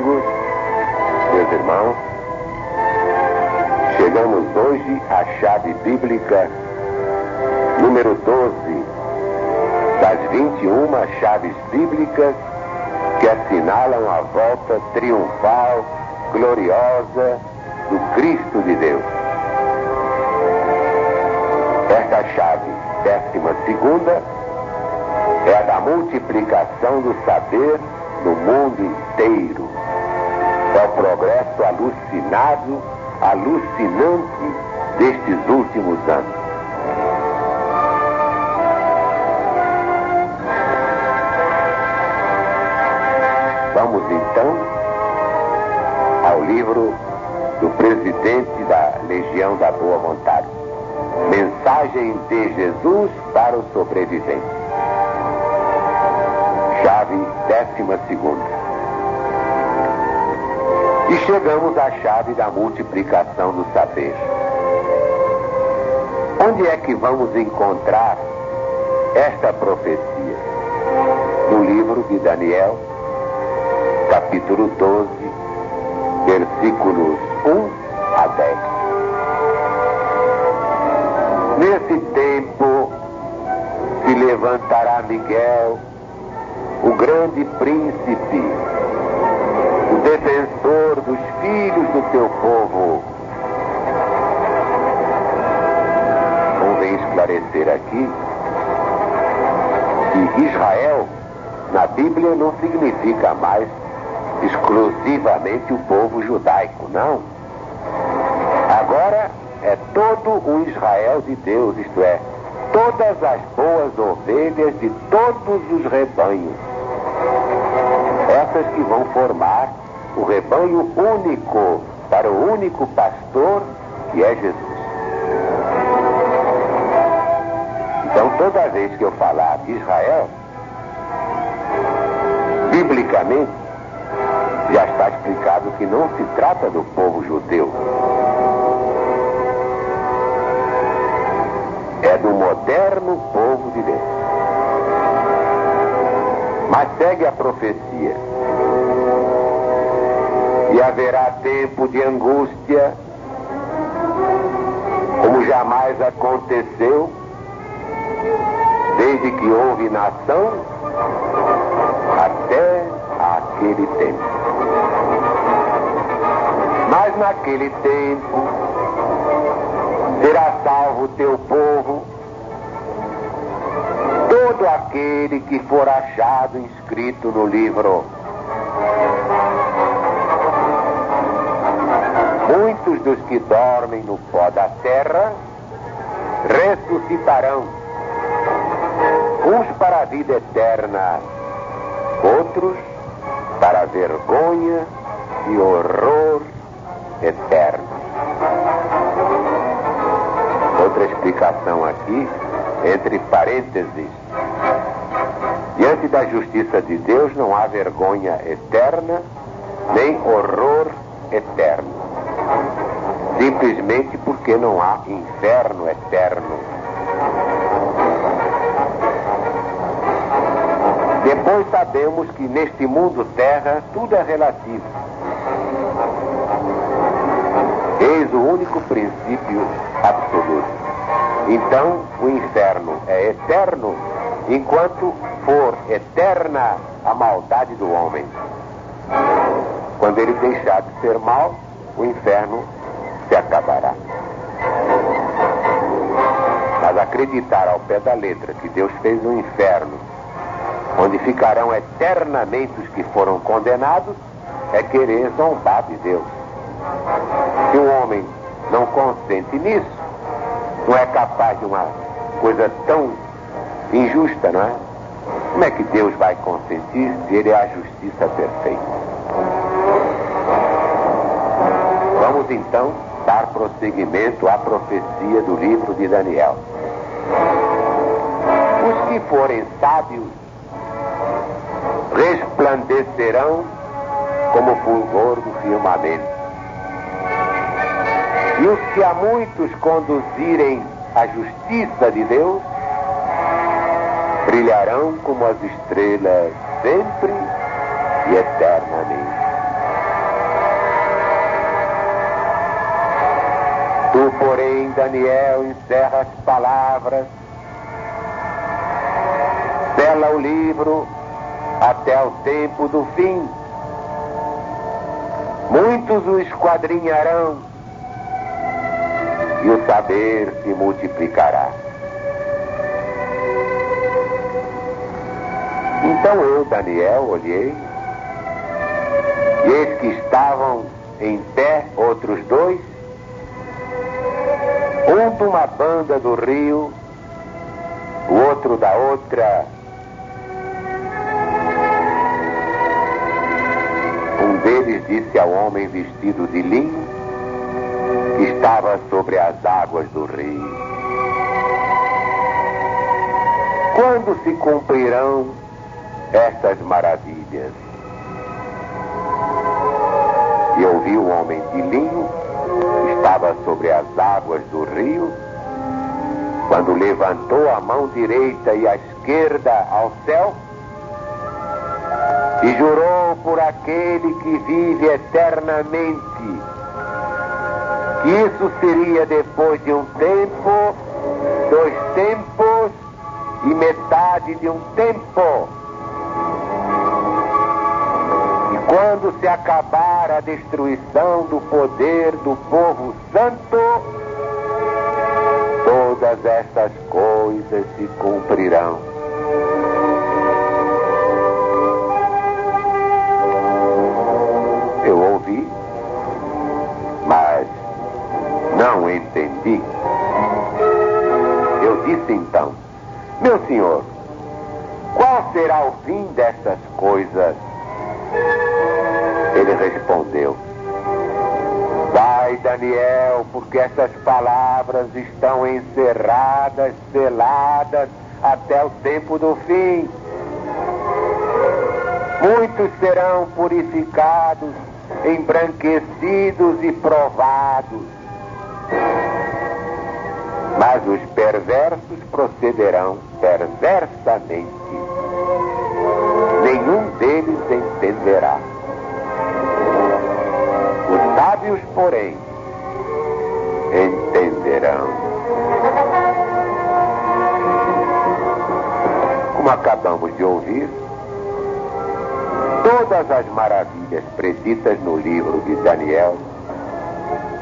amigos, meus irmãos, chegamos hoje à chave bíblica número 12 das 21 chaves bíblicas que assinalam a volta triunfal, gloriosa do Cristo de Deus. Esta chave 12ª é a da multiplicação do saber no mundo inteiro. É o progresso alucinante destes últimos anos. Vamos então ao livro do presidente da Legião da Boa Vontade. Mensagem de Jesus para os sobreviventes. Chave 12ª. E chegamos à chave da multiplicação do saber. Onde é que vamos encontrar esta profecia? No livro de Daniel, capítulo 12, versículos 1 a 10. Nesse tempo se levantará Miguel, o grande príncipe, o defensor dos filhos do teu povo. Convém esclarecer aqui que Israel, na Bíblia, não significa mais exclusivamente o povo judaico, não. Agora é todo o Israel de Deus, isto é, todas as boas ovelhas de todos os rebanhos. Essas que vão formar o rebanho único para o único pastor que é Jesus. Então, toda vez que eu falar de Israel, biblicamente, já está explicado que não se trata do povo judeu. É do moderno povo de Deus. Mas segue a profecia. E haverá tempo de angústia, como jamais aconteceu, desde que houve nação até aquele tempo. Mas naquele tempo será salvo o teu povo, todo aquele que for achado inscrito no livro. Muitos dos que dormem no pó da terra ressuscitarão, uns para a vida eterna, outros para a vergonha e horror eterno. Outra explicação aqui, entre parênteses. Diante da justiça de Deus não há vergonha eterna, nem horror eterno. Simplesmente porque não há inferno eterno. Depois sabemos que neste mundo terra tudo é relativo. Eis o único princípio absoluto. Então, o inferno é eterno enquanto for eterna a maldade do homem. Quando ele deixar de ser mal, o inferno se acabará. Mas acreditar ao pé da letra que Deus fez um inferno onde ficarão eternamente os que foram condenados é querer zombar de Deus. Se o homem não consente nisso, não é capaz de uma coisa tão injusta, não é? Como é que Deus vai consentir se Ele é a justiça perfeita? Vamos então dar prosseguimento à profecia do livro de Daniel. Os que forem sábios resplandecerão como o fulgor do firmamento. E os que a muitos conduzirem à justiça de Deus brilharão como as estrelas sempre e eternamente. Tu, porém, Daniel, encerra as palavras, sela o livro até o tempo do fim. Muitos o esquadrinharão e o saber se multiplicará. Então eu, Daniel, olhei, e eis que estavam em pé outros dois, um de uma banda do rio, o outro da outra. Um deles disse ao homem vestido de linho, que estava sobre as águas do rio: quando se cumprirão estas maravilhas? E eu vi o homem de linho, que estava sobre as águas do rio, quando levantou a mão direita e a esquerda ao céu, e jurou por aquele que vive eternamente, que isso seria depois de um tempo, 2 tempos e metade de um tempo. E quando se acabar a destruição do poder do povo santo, todas estas coisas se cumprirão. Eu ouvi, mas não entendi. Eu disse então: meu senhor, qual será o fim destas coisas? Ele respondeu: vai, Daniel, porque essas palavras estão encerradas, seladas até o tempo do fim. Muitos serão purificados, embranquecidos e provados, mas os perversos procederão perversamente. Nenhum deles entenderá. Os sábios, porém, entenderão. Como acabamos de ouvir, todas as maravilhas preditas no livro de Daniel,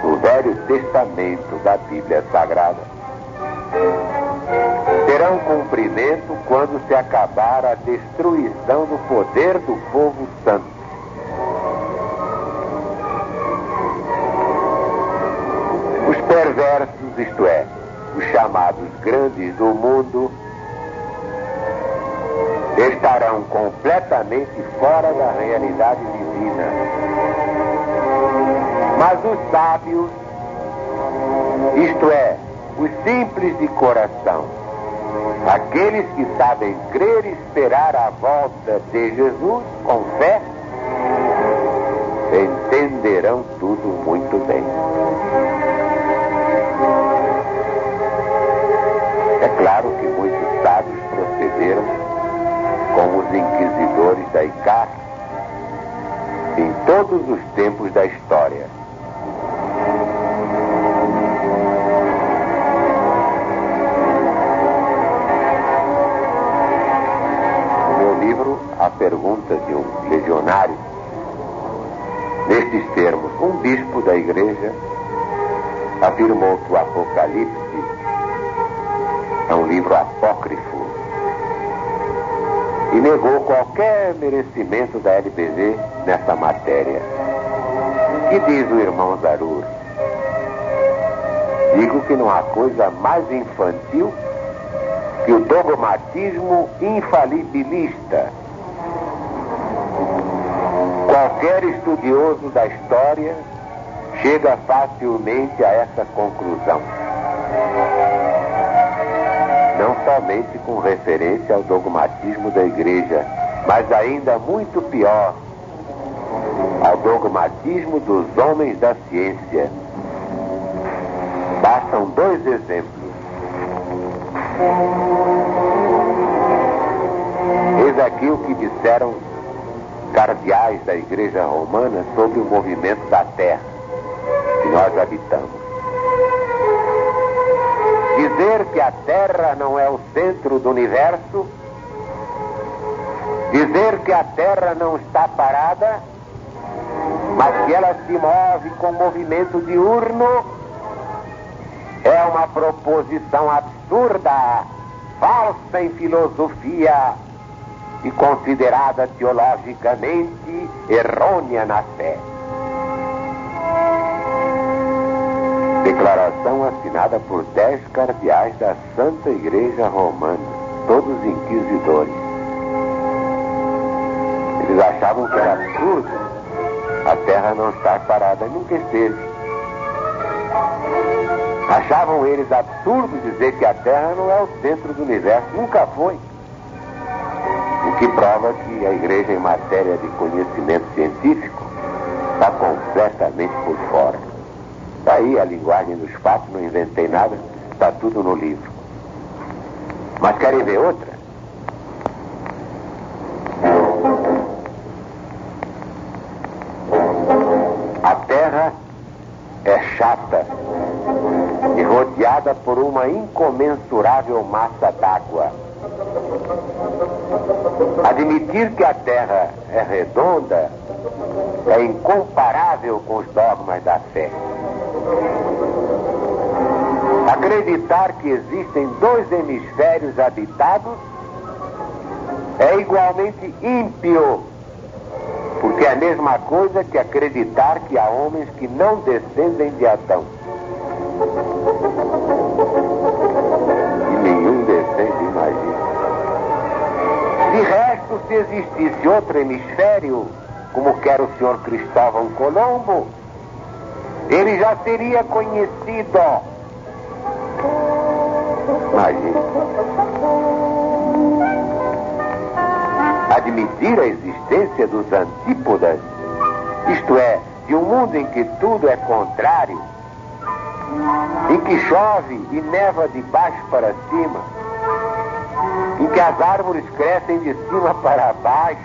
no Velho Testamento da Bíblia Sagrada, terão cumprimento quando se acabar a destruição do poder do povo santo. Os perversos, isto é, os chamados grandes do mundo, estarão completamente fora da realidade divina. Mas os sábios, isto é, os simples de coração, aqueles que sabem crer e esperar a volta de Jesus com fé, entenderão tudo muito bem. É claro que muitos sábios procederam como os inquisidores da ICAR em todos os tempos da história. No meu livro, A Pergunta de um Legionário, nestes termos, um bispo da igreja afirmou que o Apocalipse é um livro apócrifo e negou qualquer merecimento da LBV nessa matéria. Que diz o irmão Zarur? Digo que não há coisa mais infantil que o dogmatismo infalibilista. Qualquer estudioso da história chega facilmente a essa conclusão. Não somente com referência ao dogmatismo da igreja, mas ainda muito pior, ao dogmatismo dos homens da ciência. Bastam 2 exemplos. Eis aqui o que disseram cardeais da igreja romana sobre o movimento da Terra que nós habitamos. Dizer que a Terra não é o centro do universo, dizer que a Terra não está parada, mas que ela se move com movimento diurno, é uma proposição absurda, falsa em filosofia e considerada teologicamente errônea na fé. Declaração assinada por 10 cardeais da Santa Igreja Romana, todos inquisidores. Eles achavam que era absurdo a Terra não estar parada, nunca esteve. Achavam eles absurdo dizer que a Terra não é o centro do universo, nunca foi. O que prova que a Igreja, em matéria de conhecimento científico, está completamente por fora. Daí a linguagem dos fatos, não inventei nada, está tudo no livro. Mas querem ver outra? A Terra é chata e rodeada por uma incomensurável massa d'água. Admitir que a Terra é redonda é incomparável com os dogmas da fé. Acreditar que existem 2 hemisférios habitados é igualmente ímpio, porque é a mesma coisa que acreditar que há homens que não descendem de Adão. E nenhum descende, imagina. De resto, se existisse outro hemisfério, como quer o senhor Cristóvão Colombo, ele já teria conhecido. Imagina. Admitir a existência dos antípodas, isto é, de um mundo em que tudo é contrário, em que chove e neva de baixo para cima, em que as árvores crescem de cima para baixo,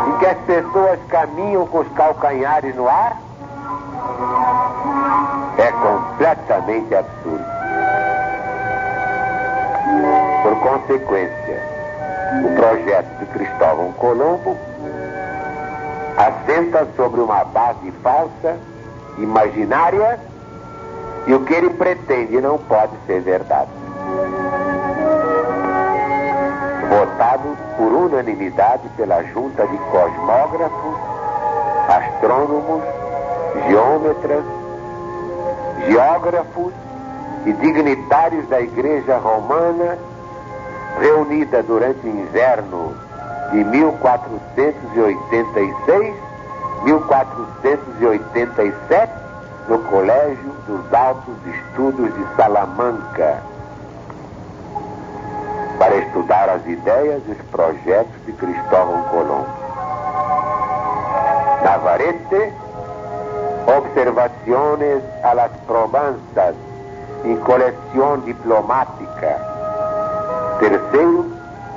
em que as pessoas caminham com os calcanhares no ar, é completamente absurdo. Por consequência, o projeto de Cristóvão Colombo assenta sobre uma base falsa, imaginária, e o que ele pretende não pode ser verdade. Votado por unanimidade pela junta de cosmógrafos, astrônomos, geômetras, geógrafos e dignitários da Igreja Romana, reunida durante o inverno de 1486-1487 no Colégio dos Altos Estudos de Salamanca, para estudar as ideias e os projetos de Cristóvão Colombo. Navarrete, Observaciones a las Provenças em Coleção Diplomática. Terceiro,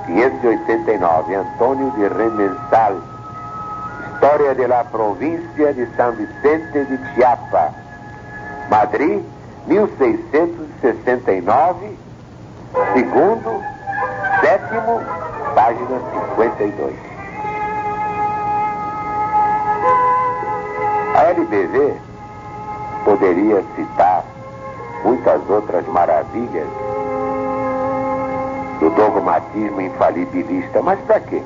589, Antônio de Remensal. História de la Província de São Vicente de Chiapa. Madrid, 1669. Segundo, sétimo, página 52. A LBV poderia citar muitas outras maravilhas do dogmatismo infalibilista, mas para quê?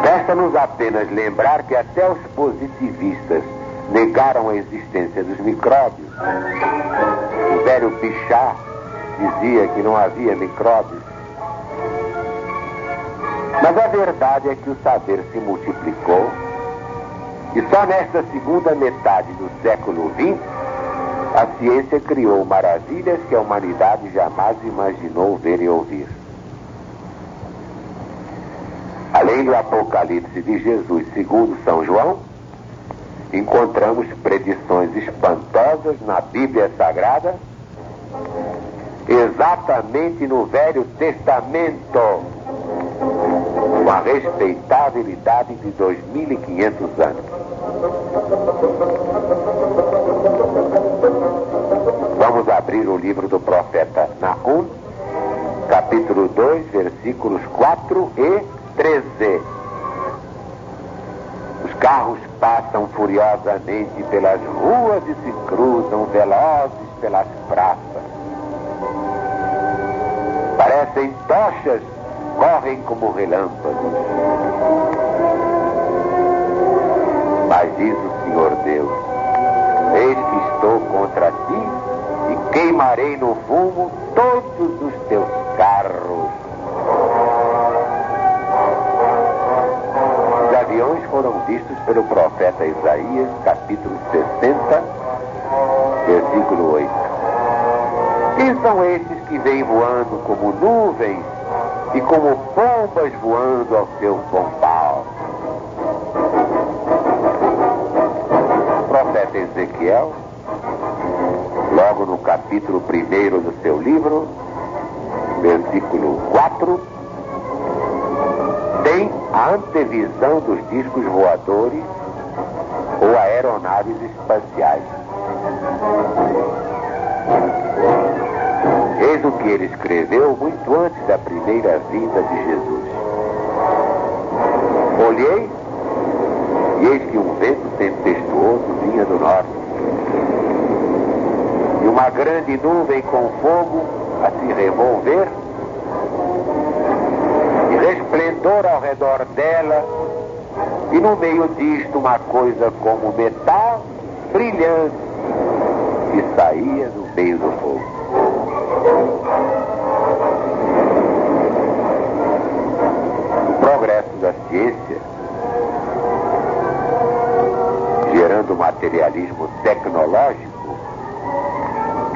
Resta-nos apenas lembrar que até os positivistas negaram a existência dos micróbios. O velho Bichat dizia que não havia micróbios. Mas a verdade é que o saber se multiplicou e só nesta segunda metade do século XX a ciência criou maravilhas que a humanidade jamais imaginou ver e ouvir. Além do Apocalipse de Jesus segundo São João, encontramos predições espantosas na Bíblia Sagrada, exatamente no Velho Testamento, com a respeitável idade de 2500 anos. abrir o livro do profeta Naum, capítulo 2, versículos 4 e 13. Os carros passam furiosamente pelas ruas e se cruzam velozes pelas praças. Parecem tochas, correm como relâmpagos. Mas diz o Senhor Deus: eis que estou contra ti e queimarei no fumo todos os teus carros. Os aviões foram vistos pelo profeta Isaías, capítulo 60, versículo 8. Quem são esses que vêm voando como nuvens e como pombas voando ao seu pombal? O profeta Ezequiel, logo no capítulo 1 do seu livro, versículo 4, tem a antevisão dos discos voadores ou aeronaves espaciais. Eis o que ele escreveu muito antes da primeira vinda de Jesus. Olhei, e eis que um vento tempestuoso vinha do norte, e uma grande nuvem com fogo a se revolver, e resplendor ao redor dela, e no meio disto uma coisa como metal brilhante que saía do meio do fogo. O progresso da ciência, gerando materialismo tecnológico,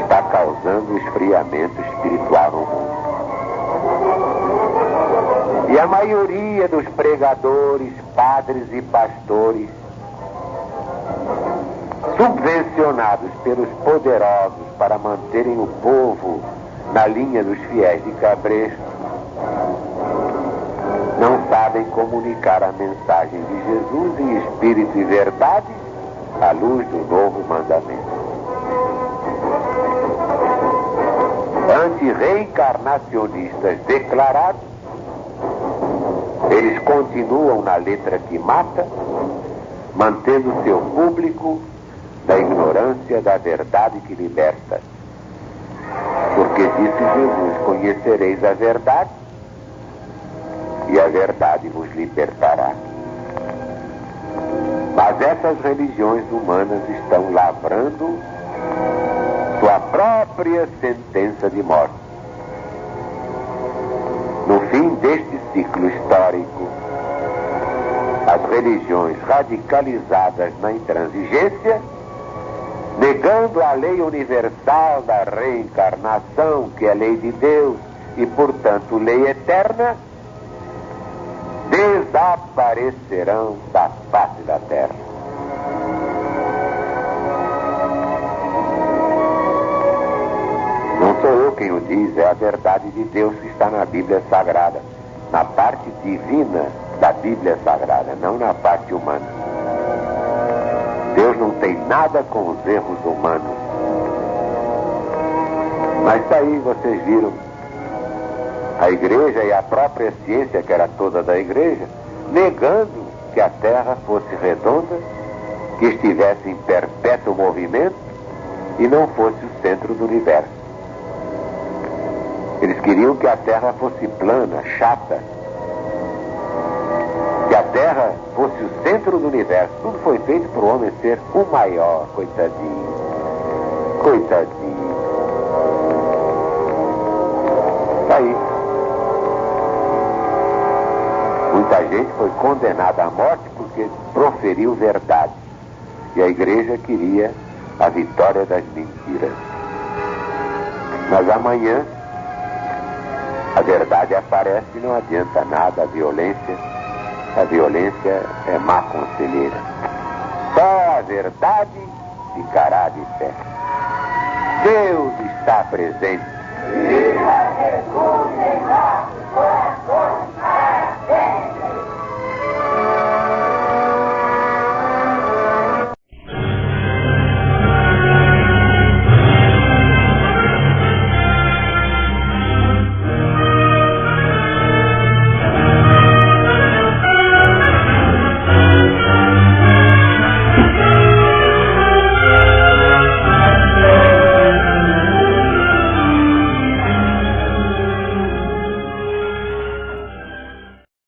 está causando esfriamento espiritual no mundo. E a maioria dos pregadores, padres e pastores, subvencionados pelos poderosos para manterem o povo na linha dos fiéis de cabresto, não sabem comunicar a mensagem de Jesus em espírito e verdade à luz do novo mandamento. Antirreencarnacionistas declarados, eles continuam na letra que mata, mantendo seu público da ignorância da verdade que liberta. Porque disse Jesus: conhecereis a verdade, e a verdade vos libertará. Mas essas religiões humanas estão lavrando sua própria sentença de morte. No fim deste ciclo histórico, as religiões radicalizadas na intransigência, negando a lei universal da reencarnação, que é lei de Deus e, portanto, lei eterna, desaparecerão da face da terra. Não sou eu quem o diz, é a verdade de Deus que está na Bíblia Sagrada, na parte divina da Bíblia Sagrada, não na parte humana. Deus não tem nada com os erros humanos. Mas está aí, vocês viram, a igreja e a própria ciência, que era toda da igreja, negando que a Terra fosse redonda, que estivesse em perpétuo movimento e não fosse o centro do universo. Eles queriam que a Terra fosse plana, chata, que a Terra fosse o centro do universo. Tudo foi feito para o homem ser o maior, coitadinho. Coitadinho. Tá aí. Muita gente foi condenada à morte porque proferiu verdade. E a igreja queria a vitória das mentiras. Mas amanhã a verdade aparece e não adianta nada. A violência é má conselheira. Só a verdade ficará de pé. Deus está presente.